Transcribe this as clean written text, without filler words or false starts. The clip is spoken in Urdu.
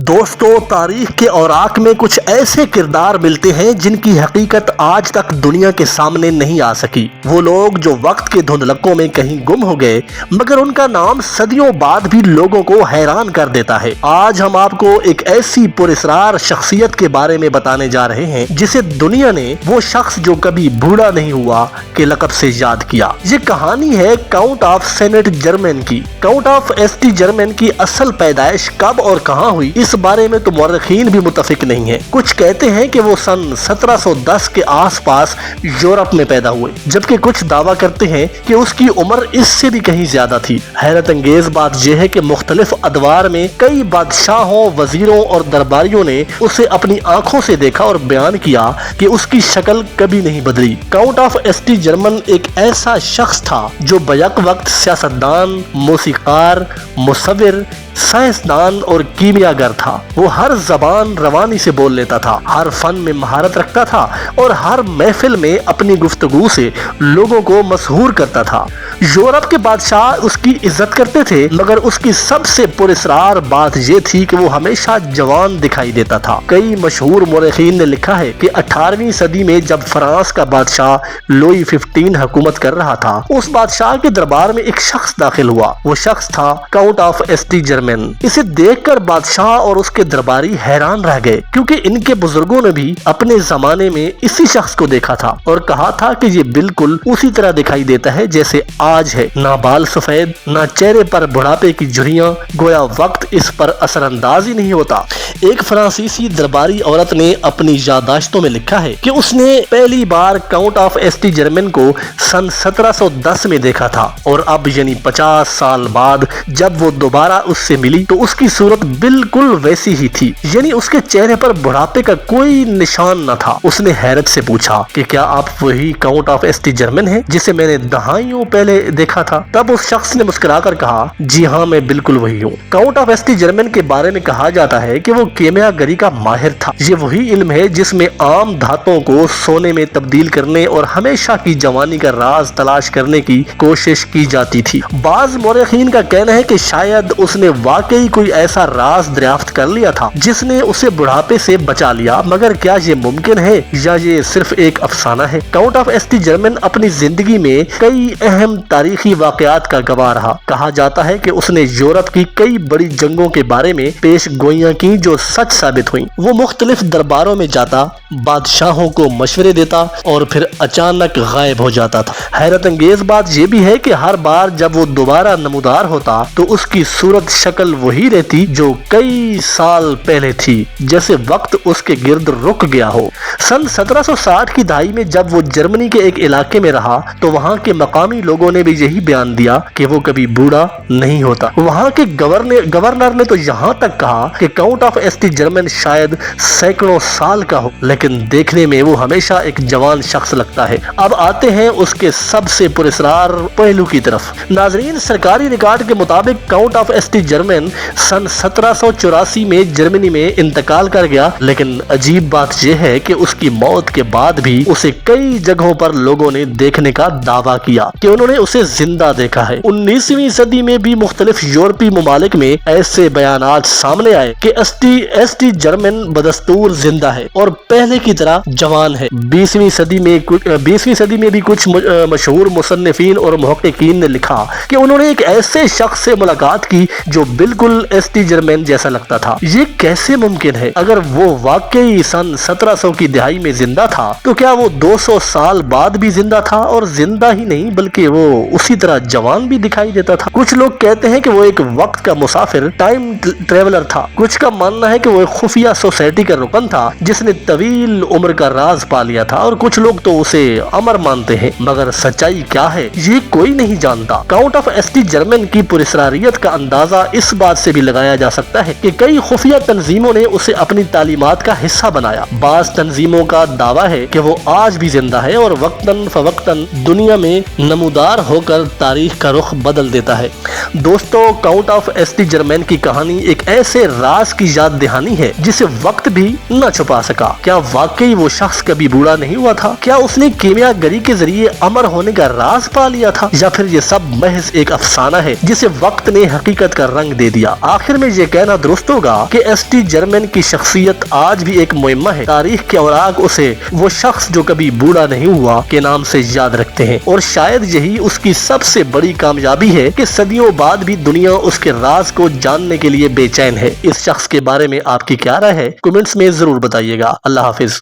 دوستو، تاریخ کے اوراق میں کچھ ایسے کردار ملتے ہیں جن کی حقیقت آج تک دنیا کے سامنے نہیں آ سکی۔ وہ لوگ جو وقت کے دھندلکوں میں کہیں گم ہو گئے، مگر ان کا نام صدیوں بعد بھی لوگوں کو حیران کر دیتا ہے۔ آج ہم آپ کو ایک ایسی پراسرار شخصیت کے بارے میں بتانے جا رہے ہیں جسے دنیا نے وہ شخص جو کبھی بوڑھا نہیں ہوا کے لقب سے یاد کیا۔ یہ کہانی ہے کاؤنٹ آف سینٹ جرمن کی۔ کاؤنٹ آف ایسٹی جرمن کی اصل پیدائش کب اور کہاں ہوئی، اس بارے میں تو مورخین بھی متفق نہیں ہیں۔ کچھ کہتے ہیں کہ وہ سن 1710 کے آس پاس یورپ میں پیدا ہوئے، جبکہ کچھ دعویٰ کرتے ہیں کہ اس کی عمر اس سے بھی کہیں زیادہ تھی۔ حیرت انگیز بات یہ ہے کہ مختلف ادوار میں کئی بادشاہوں، وزیروں اور درباریوں نے اسے اپنی آنکھوں سے دیکھا اور بیان کیا کہ اس کی شکل کبھی نہیں بدلی۔ کاؤنٹ آف ایسٹی جرمن ایک ایسا شخص تھا جو بیک وقت سیاستدان، موسیقار، مصور، سائنسدان اور کیمیا گر تھا۔ وہ ہر زبان روانی سے بول لیتا تھا، ہر فن میں مہارت رکھتا تھا اور ہر محفل میں اپنی گفتگو سے لوگوں کو مسحور کرتا تھا۔ یورپ کے بادشاہ اس کی عزت کرتے تھے، مگر اس کی سب سے پراسرار بات یہ تھی کہ وہ ہمیشہ جوان دکھائی دیتا تھا۔ کئی مشہور مورخین نے لکھا ہے کہ 18ویں صدی میں جب فرانس کا بادشاہ لوئی 15 حکومت کر رہا تھا، اس بادشاہ کے دربار میں ایک شخص داخل ہوا۔ وہ شخص تھا کاؤنٹ آف ایسٹی جرمن۔ اسے دیکھ کر بادشاہ اور اس کے درباری حیران رہ گئے، کیونکہ ان کے بزرگوں نے بھی اپنے زمانے میں اسی شخص کو دیکھا تھا اور کہا تھا کہ یہ بالکل اسی طرح دکھائی دیتا ہے جیسے آج ہے، نہ بال سفید، نہ چہرے پر بڑھاپے کی جھریاں، گویا وقت اس پر اثر انداز ہی نہیں ہوتا۔ ایک فرانسیسی درباری عورت نے اپنی یادداشتوں میں لکھا ہے کہ اس نے پہلی بار کاؤنٹ آف ایسٹی جرمن کو سن 1710 میں دیکھا تھا، اور اب یعنی 50 سال بعد جب وہ دوبارہ اس سے ملی تو اس کی صورت بالکل ویسی ہی تھی، یعنی اس کے چہرے پر بڑھاپے کا کوئی نشان نہ تھا۔ اس نے حیرت سے پوچھا کہ کیا آپ وہی کاؤنٹ آف ایسٹی جرمن ہیں جسے میں نے دہائیوں پہلے دیکھا تھا؟ تب اس شخص نے مسکرا کر کہا، جی ہاں، میں بالکل وہی ہوں۔ کاؤنٹ آف ایسٹی جرمن کے بارے میں کہا جاتا ہے کہ وہ کیمیا گری کا ماہر تھا۔ یہ وہی علم ہے جس میں عام دھاتوں کو سونے میں تبدیل کرنے اور ہمیشہ کی جوانی کا راز تلاش کرنے کی کوشش کی جاتی تھی۔ بعض مورخین کا کہنا ہے کہ شاید اس نے واقعی کوئی ایسا راز دریافت کر لیا تھا جس نے اسے بڑھاپے سے بچا لیا، مگر کیا یہ ممکن ہے یا یہ صرف ایک افسانہ ہے؟ کاؤنٹ آف ایسٹی جرمن اپنی زندگی میں کئی اہم تاریخی واقعات کا گواہ رہا۔ کہا جاتا ہے کہ اس نے یورپ کی کئی بڑی جنگوں کے بارے میں پیش گوئیاں کی جو سچ ثابت ہوئیں۔ وہ مختلف درباروں میں جاتا، بادشاہوں کو مشورے دیتا اور پھر اچانک غائب ہو جاتا تھا۔ حیرت انگیز بات یہ بھی ہے کہ ہر بار جب وہ دوبارہ نمودار ہوتا تو اس کی صورت شکل وہی رہتی جو کئی سال پہلے تھی، جیسے وقت اس کے گرد رک گیا ہو۔ سن 1760 کی دہائی میں جب وہ جرمنی کے ایک علاقے میں رہا تو وہاں کے مقامی لوگوں نے بھی یہی بیان دیا کہ وہ کبھی بوڑھا نہیں ہوتا۔ وہاں کے گورنر نے تو یہاں تک کہا کہ کاؤنٹ آف ایسٹی جرمن شاید سینکڑوں سال کا ہو، لیکن دیکھنے میں وہ ہمیشہ ایک جوان شخص لگتا ہے۔ اب آتے ہیں اس کے سب سے پراسرار پہلو کی طرف۔ ناظرین، سرکاری ریکارڈ کے مطابق کاؤنٹ آف ایسٹی جرمن سن 1784 میں جرمنی میں انتقال کر گیا، لیکن عجیب بات یہ ہے کہ اس کی موت کے بعد بھی اسے کئی جگہوں پر لوگوں نے دیکھنے کا دعویٰ کیا کہ انہوں نے اسے زندہ دیکھا ہے۔ 19ویں صدی میں بھی مختلف یورپی ممالک میں ایسے بیانات سامنے آئے کہ ایسٹی جرمن بدستور زندہ ہے اور پہلے کی طرح جوان ہے۔ 20ویں صدی میں بھی کچھ مشہور مصنفین اور محققین نے لکھا کہ انہوں نے ایک ایسے شخص سے ملاقات کی جو بالکل ایسٹی جرمن جیسا لگتا تھا۔ یہ کیسے ممکن ہے؟ اگر وہ واقعی سن 1700 کی دہائی میں زندہ تھا تو کیا وہ 200 سال بعد بھی زندہ تھا؟ اور زندہ ہی نہیں بلکہ وہ اسی طرح جوان بھی دکھائی دیتا تھا۔ کچھ لوگ کہتے ہیں کہ وہ ایک وقت کا مسافر، ٹائم ٹریولر تھا۔ کچھ کا ماننا ہے کہ وہ ایک خفیہ سوسائٹی کا رکن تھا جس نے طویل عمر کا راز پا لیا تھا، اور کچھ لوگ تو اسے امر مانتے ہیں، مگر سچائی کیا ہے یہ کوئی نہیں جانتا۔ کاؤنٹ آف ایسٹی جرمن کی پراسراریت کا اندازہ اس بات سے بھی لگایا جا سکتا ہے کہ کئی خفیہ تنظیموں نے اسے اپنی تعلیمات کا حصہ بنایا۔ بعض تنظیموں کا دعویٰ ہے کہ وہ آج بھی زندہ ہے اور وقتاً فوقتاً دنیا میں نمودار ہو کر تاریخ کا رخ بدل دیتا ہے۔ دوستو، کاؤنٹ آف ایسٹی جرمن کی کہانی ایک ایسے راز کی یاد دہانی ہے جسے وقت بھی نہ چھپا سکا۔ کیا واقعی وہ شخص کبھی بوڑھا نہیں ہوا تھا؟ کیا اس نے کیمیا گری کے ذریعے امر ہونے کا راز پا لیا تھا؟ یا پھر یہ سب محض ایک افسانہ ہے جسے وقت نے حقیقت کا رنگ رنگ دے دیا۔ آخر میں یہ کہنا درست ہوگا کہ ایس ٹی جرمن کی شخصیت آج بھی ایک معمہ ہے۔ تاریخ کے اوراق اسے وہ شخص جو کبھی بوڑھا نہیں ہوا کے نام سے یاد رکھتے ہیں، اور شاید یہی اس کی سب سے بڑی کامیابی ہے کہ صدیوں بعد بھی دنیا اس کے راز کو جاننے کے لیے بے چین ہے۔ اس شخص کے بارے میں آپ کی کیا رائے ہے؟ کمنٹس میں ضرور بتائیے گا۔ اللہ حافظ۔